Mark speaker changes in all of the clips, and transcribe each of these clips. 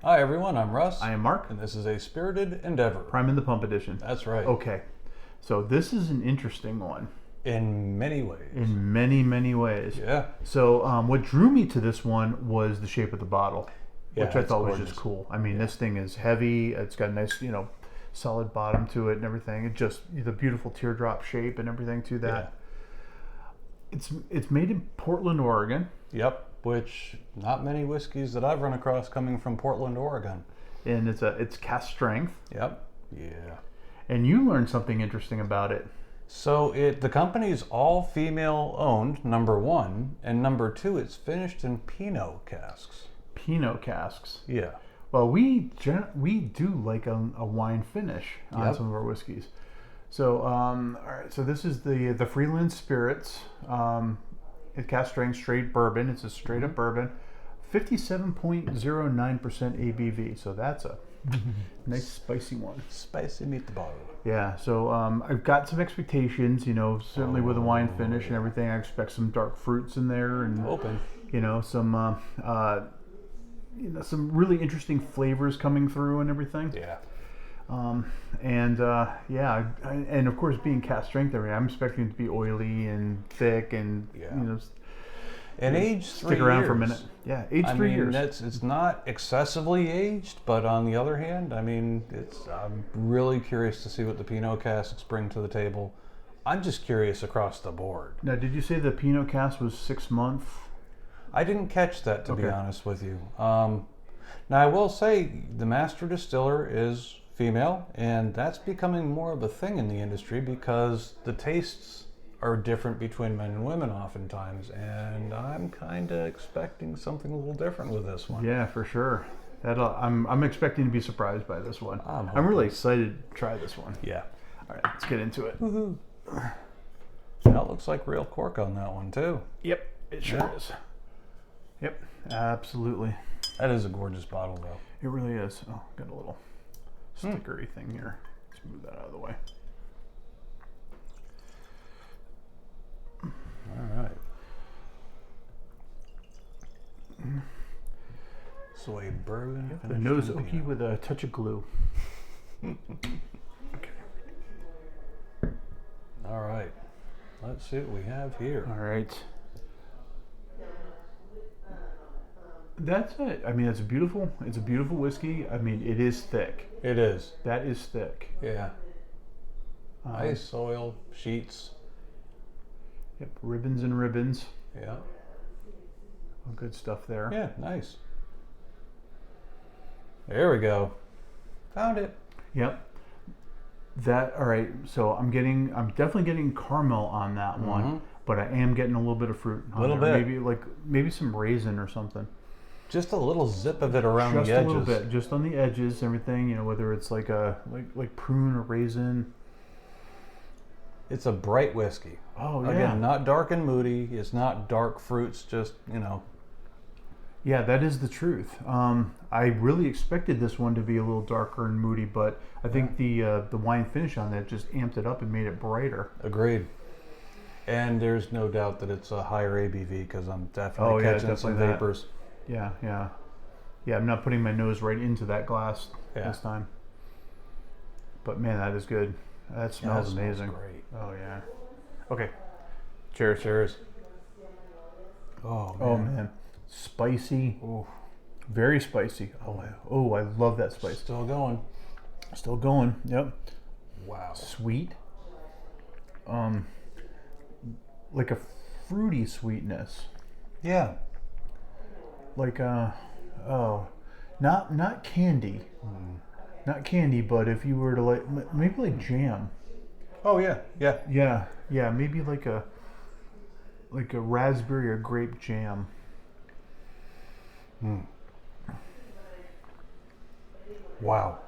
Speaker 1: Hi everyone, I'm Russ.
Speaker 2: I am Mark.
Speaker 1: And this is a spirited endeavor.
Speaker 2: Prime in the Pump edition.
Speaker 1: That's right.
Speaker 2: Okay. So this is an interesting one.
Speaker 1: In many ways.
Speaker 2: In many, many ways.
Speaker 1: Yeah.
Speaker 2: So what drew me to this one was the shape of the bottle,
Speaker 1: Yeah,
Speaker 2: which I
Speaker 1: it's
Speaker 2: thought was
Speaker 1: gorgeous.
Speaker 2: just cool. I mean, this thing is heavy. It's got a nice, solid bottom to it and everything. It just, the beautiful teardrop shape and everything to that.
Speaker 1: Yeah.
Speaker 2: It's made in Portland, Oregon.
Speaker 1: Yep. Which not many whiskeys that I've run across coming from Portland, Oregon.
Speaker 2: And it's cast strength.
Speaker 1: Yep. Yeah.
Speaker 2: And you learned something interesting about it.
Speaker 1: So the company's all female owned, number one, and number two, it's finished in Pinot casks.
Speaker 2: Pinot casks.
Speaker 1: Yeah.
Speaker 2: Well, we do like a wine finish on some of our whiskeys. So, all right. So this is the Freeland Spirits. It cast strength straight bourbon. It's a straight up bourbon, 57.09% ABV. So that's a nice spicy one.
Speaker 1: Spicy meatball.
Speaker 2: Yeah. So I've got some expectations. Certainly with a wine finish and everything, I expect some dark fruits in there and
Speaker 1: Open.
Speaker 2: some some really interesting flavors coming through and everything.
Speaker 1: Yeah.
Speaker 2: And of course, being cast strength, I'm expecting it to be oily and thick and
Speaker 1: and aged 3
Speaker 2: stick around
Speaker 1: years.
Speaker 2: for a minute. Yeah, aged 3 years.
Speaker 1: It's not excessively aged, but on the other hand, I'm really curious to see what the Pinot casks bring to the table. I'm just curious across the board.
Speaker 2: Now, did you say the Pinot cast was 6 months?
Speaker 1: I didn't catch that, to be honest with you. Now, I will say the master distiller is female, and that's becoming more of a thing in the industry because the tastes are different between men and women oftentimes, and I'm kind of expecting something a little different with this one.
Speaker 2: Yeah, for sure. I'm expecting to be surprised by this one.
Speaker 1: I'm
Speaker 2: really excited to try this one.
Speaker 1: Yeah.
Speaker 2: All right, let's get into it.
Speaker 1: Woohoo. That looks like real cork on that one too.
Speaker 2: Yep, it sure is. Yep, absolutely.
Speaker 1: That is a gorgeous bottle though.
Speaker 2: It really is. Oh, got a little stickery thing here. Let's move that out of the way.
Speaker 1: All right. So a bourbon.
Speaker 2: The nose oaky with a touch of glue. Okay.
Speaker 1: All right. Let's see what we have here.
Speaker 2: All right. That's it. I mean, it's a beautiful whiskey. I mean, it is thick.
Speaker 1: It is.
Speaker 2: That is thick.
Speaker 1: Yeah. Ice, oil, sheets.
Speaker 2: Yep, ribbons and ribbons.
Speaker 1: Yeah.
Speaker 2: All good stuff there.
Speaker 1: Yeah, nice. There we go. Found it.
Speaker 2: Yep. All right. So I'm definitely getting caramel on that one, but I am getting a little bit of fruit.
Speaker 1: A little bit.
Speaker 2: Maybe some raisin or something.
Speaker 1: Just a little zip of it around the edges.
Speaker 2: Just a little bit, just on the edges, everything. Whether it's like prune or raisin.
Speaker 1: It's a bright whiskey.
Speaker 2: Oh, yeah.
Speaker 1: Again, not dark and moody. It's not dark fruits, just,
Speaker 2: Yeah, that is the truth. I really expected this one to be a little darker and moody, but I think the wine finish on that just amped it up and made it brighter.
Speaker 1: Agreed. And there's no doubt that it's a higher ABV because I'm definitely catching some vapors.
Speaker 2: Yeah. I'm not putting my nose right into that glass this time. But man, that is good. That smells amazing.
Speaker 1: Smells great.
Speaker 2: Oh yeah. Okay. Cheers.
Speaker 1: Cheers. Oh man.
Speaker 2: Oh man. Spicy.
Speaker 1: Oh.
Speaker 2: Very spicy. Oh, I love that spice.
Speaker 1: Still going.
Speaker 2: Still going. Yep.
Speaker 1: Wow.
Speaker 2: Sweet. Like a fruity sweetness.
Speaker 1: Yeah.
Speaker 2: Like not candy. Not candy, but if you were to maybe like jam.
Speaker 1: Oh yeah.
Speaker 2: Yeah, maybe like a raspberry or grape jam.
Speaker 1: Wow.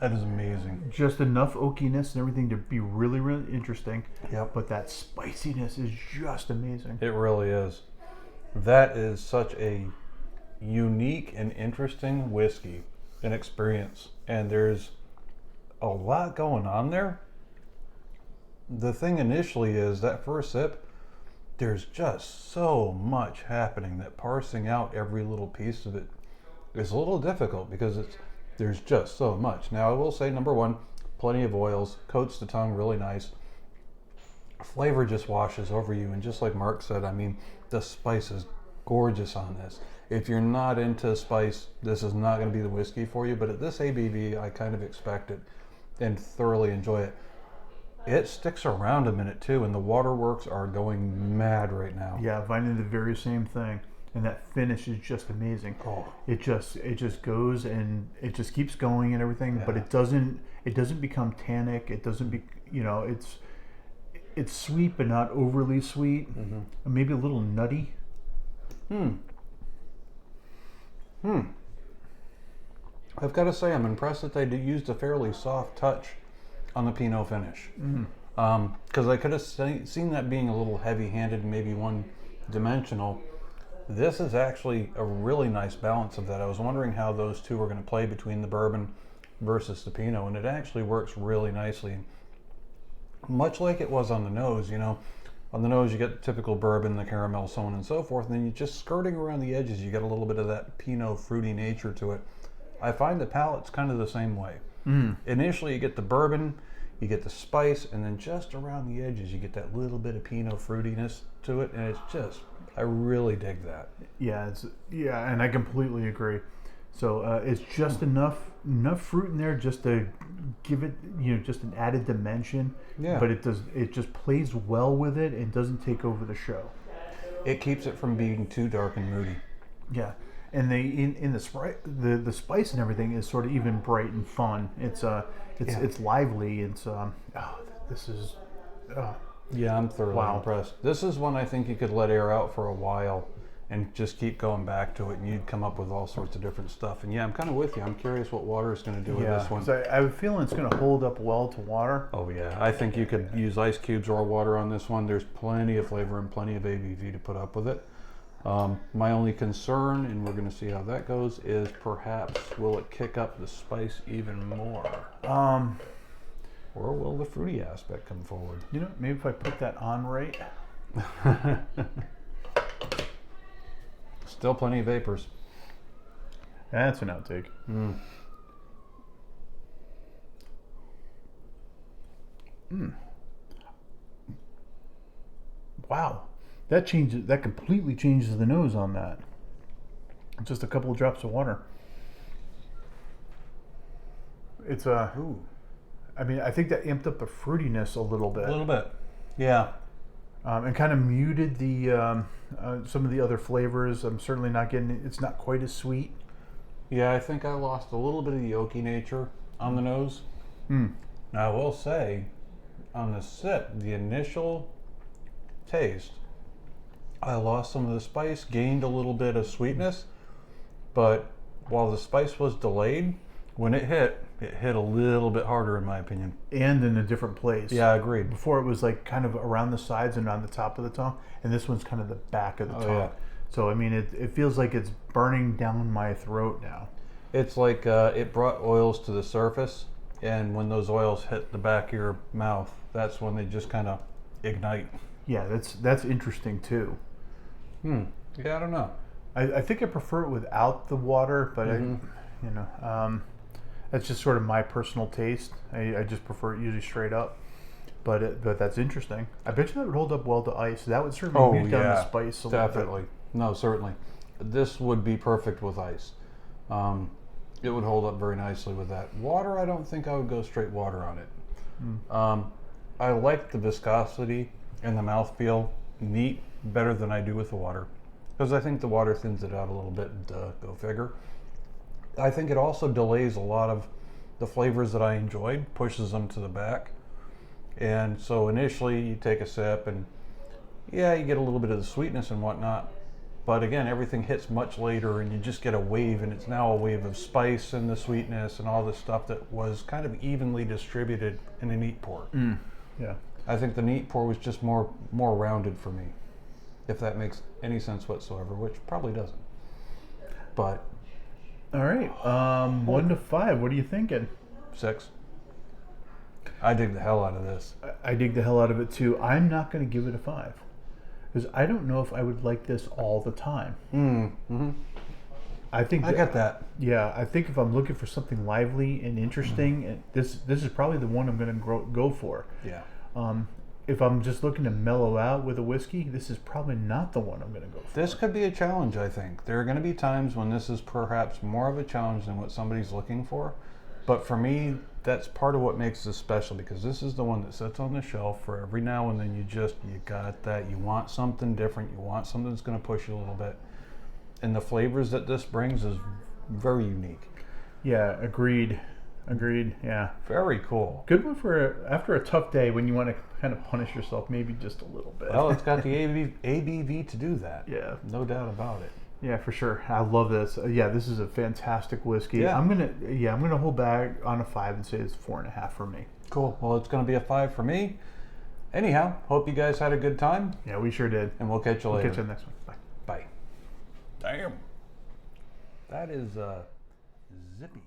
Speaker 1: That is amazing.
Speaker 2: Just enough oakiness and everything to be really, really interesting.
Speaker 1: Yep.
Speaker 2: But that spiciness is just amazing.
Speaker 1: It really is. That is such a unique and interesting whiskey and experience. And there's a lot going on there. The thing initially is that first sip, there's just so much happening that parsing out every little piece of it is a little difficult because there's just so much. Now I will say, number one, plenty of oils, coats the tongue really nice. Flavor just washes over you, and just like Mark said, I mean, the spice is gorgeous on this. If you're not into spice, this is not going to be the whiskey for you, but at this ABV, I kind of expect it and thoroughly enjoy it. It sticks around a minute too, and the waterworks are going mad right now.
Speaker 2: Yeah, finding the very same thing, and that finish is just amazing.
Speaker 1: Oh.
Speaker 2: It just goes and it just keeps going and everything, but it doesn't become tannic. It doesn't be, it's sweet but not overly sweet.
Speaker 1: Mm-hmm.
Speaker 2: Maybe a little nutty.
Speaker 1: I've got to say, I'm impressed that they used a fairly soft touch on the Pinot finish. Because I could have seen that being a little heavy-handed, maybe one-dimensional. This is actually a really nice balance of that. I was wondering how those two were going to play between the bourbon versus the Pinot, and it actually works really nicely. Much like it was on the nose, on the nose you get the typical bourbon, the caramel, so on and so forth, and then you just skirting around the edges, you get a little bit of that Pinot fruity nature to it. I find the palate's kind of the same way. Initially you get the bourbon, you get the spice, and then just around the edges you get that little bit of Pinot fruitiness to it, and it's just, I really dig that.
Speaker 2: Yeah, and I completely agree. So it's just enough fruit in there just to give it, just an added dimension.
Speaker 1: Yeah.
Speaker 2: But it just plays well with it and doesn't take over the show.
Speaker 1: It keeps it from being too dark and moody.
Speaker 2: Yeah, and in the spice and everything is sort of even bright and fun. It's lively. It's this is.
Speaker 1: Yeah, I'm thoroughly impressed. This is one I think you could let air out for a while and just keep going back to it, and you'd come up with all sorts of different stuff. And yeah, I'm kind of with you. I'm curious what water is going to do with this one.
Speaker 2: So I have a feeling it's going to hold up well to water.
Speaker 1: Oh yeah, I think you could use ice cubes or water on this one. There's plenty of flavor and plenty of ABV to put up with it. My only concern, and we're going to see how that goes, is perhaps will it kick up the spice even more? Or will the fruity aspect come forward?
Speaker 2: Maybe if I put that on right.
Speaker 1: Still plenty of vapors.
Speaker 2: That's an outtake. Wow, that completely changes the nose on that. Just a couple of drops of water. It's
Speaker 1: Ooh.
Speaker 2: I mean, I think that amped up the fruitiness a little bit.
Speaker 1: A little bit, yeah.
Speaker 2: And kind of muted the some of the other flavors. I'm certainly not getting. It's not quite as sweet.
Speaker 1: Yeah, I think I lost a little bit of the oaky nature on the nose. Now I will say, on the sip, the initial taste, I lost some of the spice, gained a little bit of sweetness, but while the spice was delayed, when it hit a little bit harder in my opinion.
Speaker 2: And in a different place.
Speaker 1: Yeah, I agreed.
Speaker 2: Before it was like kind of around the sides and on the top of the tongue, and this one's kind of the back of the tongue. Yeah. So I mean, it feels like it's burning down my throat now.
Speaker 1: It's like it brought oils to the surface, and when those oils hit the back of your mouth, that's when they just kind of ignite.
Speaker 2: Yeah, that's interesting too.
Speaker 1: Yeah, I don't know.
Speaker 2: I think I prefer it without the water, but that's just sort of my personal taste. I just prefer it usually straight up. But that's interesting. I bet you that would hold up well to ice. That would certainly mute down the spice a little bit.
Speaker 1: Definitely. No, certainly. This would be perfect with ice. It would hold up very nicely with that. Water, I don't think I would go straight water on it. I like the viscosity and the mouthfeel neat better than I do with the water, because I think the water thins it out a little bit. Go figure. I think it also delays a lot of the flavors that I enjoyed, pushes them to the back. And so initially you take a sip and yeah, you get a little bit of the sweetness and whatnot. But again, everything hits much later and you just get a wave, and it's now a wave of spice and the sweetness and all this stuff that was kind of evenly distributed in a neat pour.
Speaker 2: Yeah.
Speaker 1: I think the neat pour was just more rounded for me, if that makes any sense whatsoever, which probably doesn't. But
Speaker 2: all right, 1 to 5. What are you thinking?
Speaker 1: 6. I dig the hell out of this.
Speaker 2: I dig the hell out of it too. I'm not going to give it a 5 because I don't know if I would like this all the time. I think
Speaker 1: I get that.
Speaker 2: Yeah, I think if I'm looking for something lively and interesting, and this is probably the one I'm going to go for.
Speaker 1: Yeah.
Speaker 2: If I'm just looking to mellow out with a whiskey, this is probably not the one I'm going to go for.
Speaker 1: This could be a challenge, I think. There are going to be times when this is perhaps more of a challenge than what somebody's looking for. But for me, that's part of what makes this special, because this is the one that sits on the shelf for every now and then. You got that. You want something different. You want something that's going to push you a little bit. And the flavors that this brings is very unique.
Speaker 2: Yeah, agreed. Yeah.
Speaker 1: Very cool.
Speaker 2: Good one for after a tough day when you want to kind of punish yourself, maybe just a little bit.
Speaker 1: Well, it's got the ABV to do that.
Speaker 2: Yeah.
Speaker 1: No doubt about it.
Speaker 2: Yeah, for sure. I love this. Yeah, this is a fantastic whiskey.
Speaker 1: Yeah.
Speaker 2: I'm gonna hold back on a 5 and say it's 4.5 for me.
Speaker 1: Cool. Well, it's going to be a 5 for me. Anyhow, hope you guys had a good time.
Speaker 2: Yeah, we sure did.
Speaker 1: And we'll catch you later.
Speaker 2: Catch you on the next one. Bye.
Speaker 1: Bye. Damn. That is zippy.